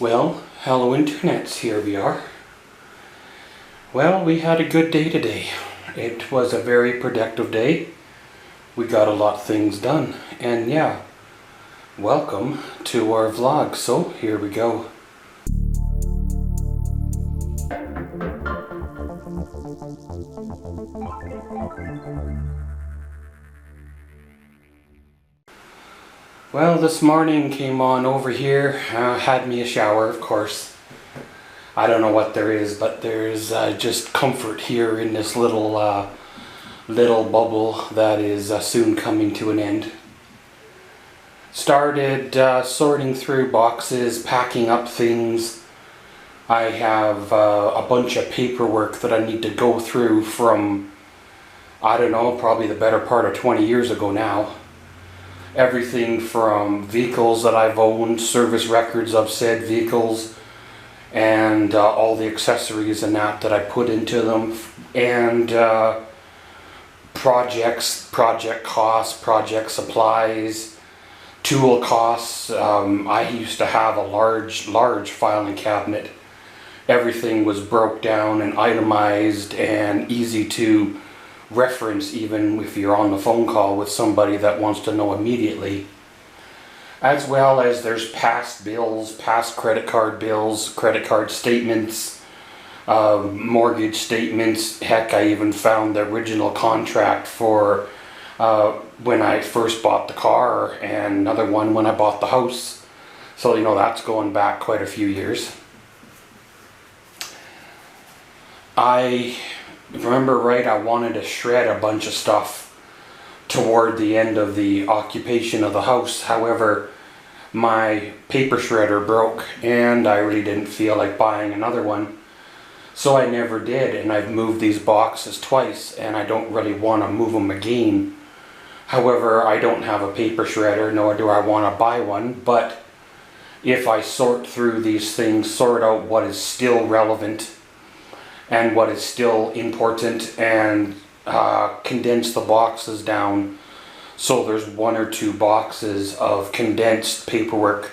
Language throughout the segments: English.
Well, hello internets, here we are. Well, we had a good day today. It was a very productive day. We got a lot of things done. And yeah, welcome to our vlog. So here we go. Well, this morning came on over here, had me a shower, of course. I don't know what there is, but there's just comfort here in this little bubble that is soon coming to an end. Started sorting through boxes, packing up things. I have a bunch of paperwork that I need to go through from, I don't know, probably the better part of 20 years ago now. Everything from vehicles that I've owned, service records of said vehicles, and all the accessories and that I put into them, and projects, project costs, project supplies, tool costs. I used to have a large filing cabinet. Everything was broke down and itemized and easy to reference, even if you're on the phone call with somebody that wants to know immediately. As well as there's past bills, past credit card bills, credit card statements, mortgage statements. Heck, I even found the original contract for when I first bought the car, and another one when I bought the house. So, you know, that's going back quite a few years. If I remember right, I wanted to shred a bunch of stuff toward the end of the occupation of the house. However, my paper shredder broke and I really didn't feel like buying another one. So I never did, and I've moved these boxes twice and I don't really want to move them again. However, I don't have a paper shredder, nor do I want to buy one, but if I sort through these things, sort out what is still relevant and what is still important, and condense the boxes down so there's one or two boxes of condensed paperwork,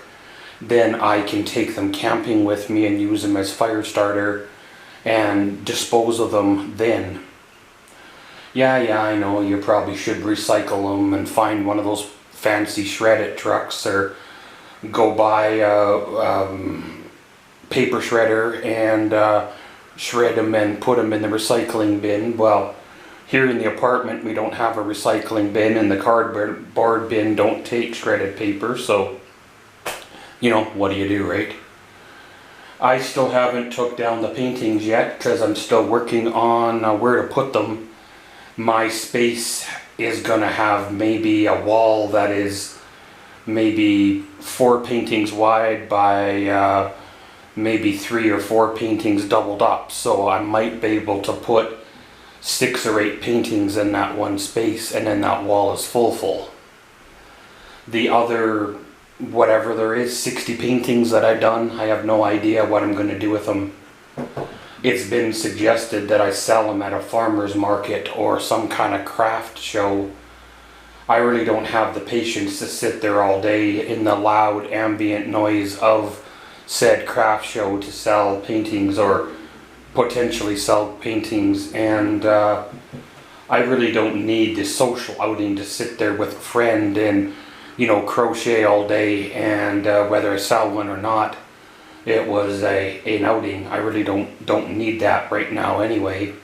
then I can take them camping with me and use them as fire starter and dispose of them then. Yeah, I know you probably should recycle them and find one of those fancy shred-it trucks, or go buy a paper shredder and shred them and put them in the recycling bin. Well, here in the apartment we don't have a recycling bin, and the cardboard bin don't take shredded paper, so you know, what do you do, right? I still haven't took down the paintings yet because I'm still working on where to put them. My space is gonna have maybe a wall that is maybe 4 paintings wide by maybe 3 or 4 paintings doubled up, so I might be able to put 6 or 8 paintings in that one space, and then that wall is full. The other, whatever there is, 60 paintings that I've done, I have no idea what I'm going to do with them. It's been suggested that I sell them at a farmer's market or some kind of craft show. I really don't have the patience to sit there all day in the loud ambient noise of said craft show to sell paintings, or potentially sell paintings, and I really don't need the social outing to sit there with a friend and, you know, crochet all day, and whether I sell one or not, it was an outing. I really don't need that right now anyway.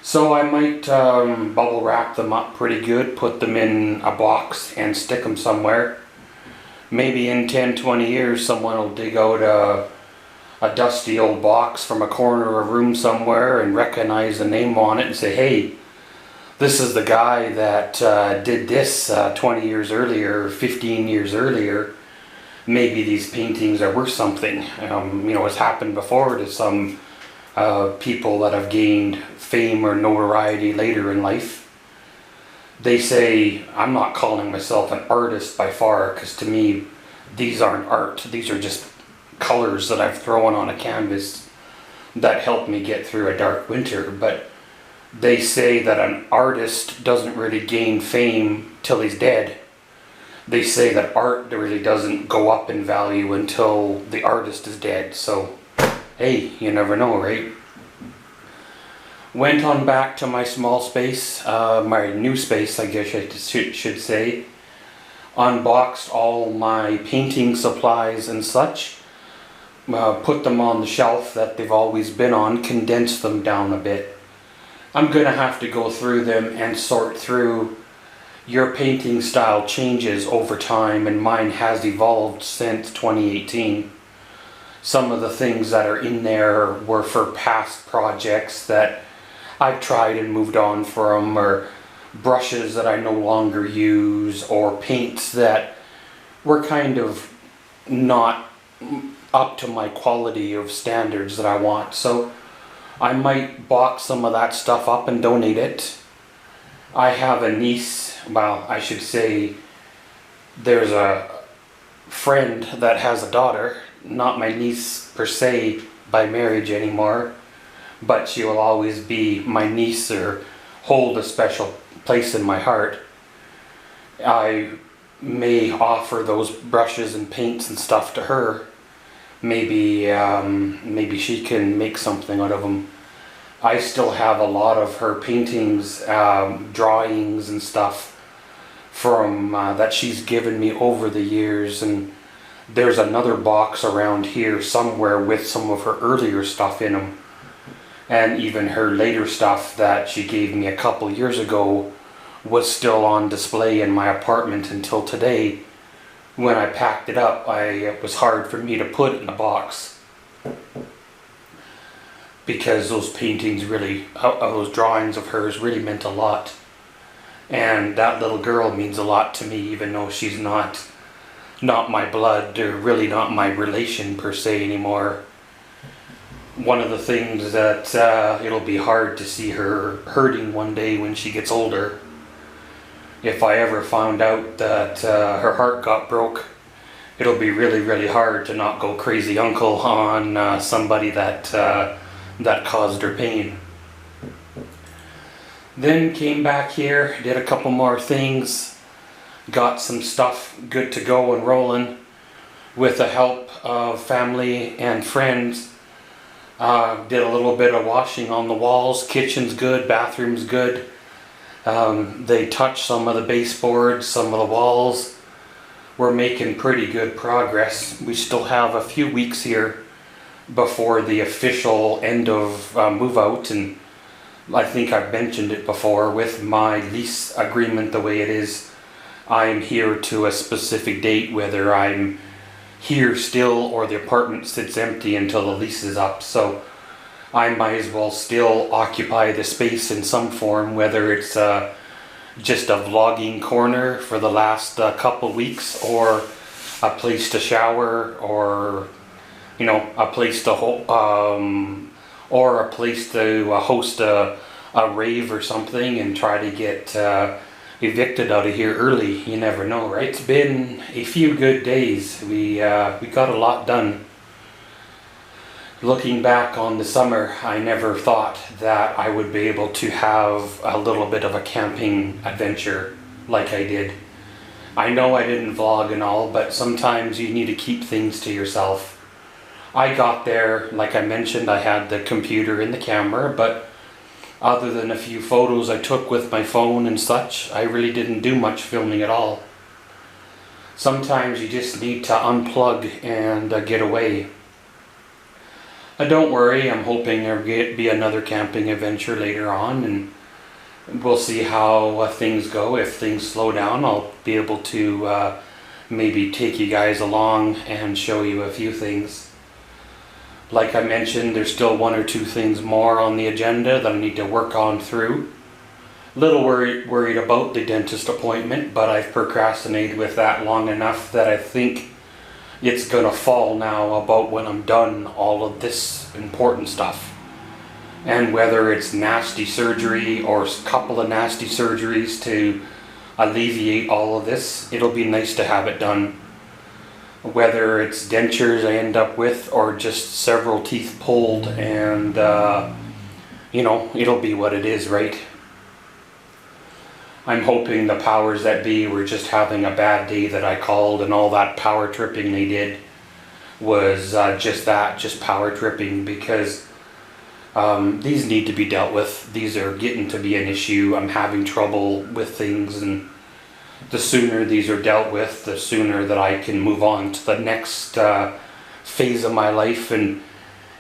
So I might bubble wrap them up pretty good, put them in a box and stick them somewhere. Maybe in 10-20 years someone will dig out a dusty old box from a corner of a room somewhere and recognize the name on it and say, hey, this is the guy that did this 20 years earlier, 15 years earlier. Maybe these paintings are worth something. You know, it's happened before to some people that have gained fame or notoriety later in life. They say, I'm not calling myself an artist by far, because to me these aren't art. These are just colors that I've thrown on a canvas that helped me get through a dark winter. But they say that an artist doesn't really gain fame till he's dead. they say that art really doesn't go up in value until the artist is dead. So, hey, you never know, right? Went on back to my small space, my new space, I guess I should say. Unboxed all my painting supplies and such. Put them on the shelf that they've always been on, condensed them down a bit. I'm gonna have to go through them and sort through. Your painting style changes over time, and mine has evolved since 2018. Some of the things that are in there were for past projects that I've tried and moved on from, or brushes that I no longer use, or paints that were kind of not up to my quality of standards that I want. So I might box some of that stuff up and donate it. I have a niece, well, I should say there's a friend that has a daughter, not my niece per se by marriage anymore, but she will always be my niece or hold a special place in my heart. I may offer those brushes and paints and stuff to her. Maybe she can make something out of them. I still have a lot of her paintings, drawings and stuff from that she's given me over the years, and there's another box around here somewhere with some of her earlier stuff in them, and even her later stuff that she gave me a couple years ago was still on display in my apartment until today. When I packed it up, it was hard for me to put it in a box, because those paintings really, those drawings of hers really meant a lot. And that little girl means a lot to me, even though she's not my blood, or really not my relation per se anymore. One of the things that it'll be hard to see her hurting one day when she gets older. If I ever found out that her heart got broke, it'll be really, really hard to not go crazy uncle on somebody that caused her pain. Then came back here, did a couple more things, got some stuff good to go and rolling with the help of family and friends. Did a little bit of washing on the walls. Kitchen's good, bathroom's good. They touched some of the baseboards, some of the walls. We're making pretty good progress. We still have a few weeks here before the official end of move out, and I think I've mentioned it before, with my lease agreement the way it is, I'm here to a specific date, whether I'm here still or the apartment sits empty until the lease is up. So I might as well still occupy the space in some form, whether it's just a vlogging corner for the last couple weeks, or a place to shower, or a place to host a rave or something, and try to get evicted out of here early. You never know, right? It's been a few good days. We got a lot done. Looking back on the summer, I never thought that I would be able to have a little bit of a camping adventure like I did. I know I didn't vlog and all, but sometimes you need to keep things to yourself. I got there, like I mentioned, I had the computer and the camera, but other than a few photos I took with my phone and such, I really didn't do much filming at all. Sometimes you just need to unplug and get away. Don't worry, I'm hoping there'll be another camping adventure later on, and we'll see how things go. If things slow down, I'll be able to maybe take you guys along and show you a few things. Like I mentioned, there's still one or two things more on the agenda that I need to work on through. A little worried about the dentist appointment, but I've procrastinated with that long enough that I think it's gonna fall now about when I'm done all of this important stuff. And whether it's nasty surgery or a couple of nasty surgeries to alleviate all of this, it'll be nice to have it done. Whether it's dentures I end up with, or just several teeth pulled, and it'll be what it is, right? I'm hoping the powers that be were just having a bad day that I called, and all that power tripping they did was just power tripping, because these need to be dealt with. These are getting to be an issue. I'm having trouble with things, and the sooner these are dealt with, the sooner that I can move on to the next phase of my life, and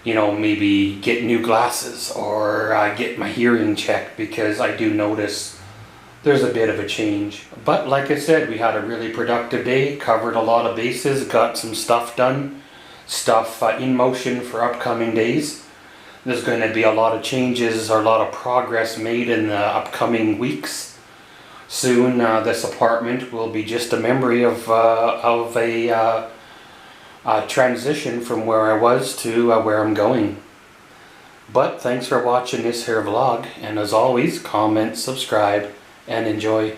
maybe get new glasses or get my hearing checked, because I do notice there's a bit of a change. But like I said, we had a really productive day, covered a lot of bases, got some stuff done, stuff in motion for upcoming days. There's going to be a lot of changes or a lot of progress made in the upcoming weeks. Soon this apartment will be just a memory of a transition from where I was to where I'm going. But thanks for watching this here vlog, and as always, comment, subscribe, and enjoy.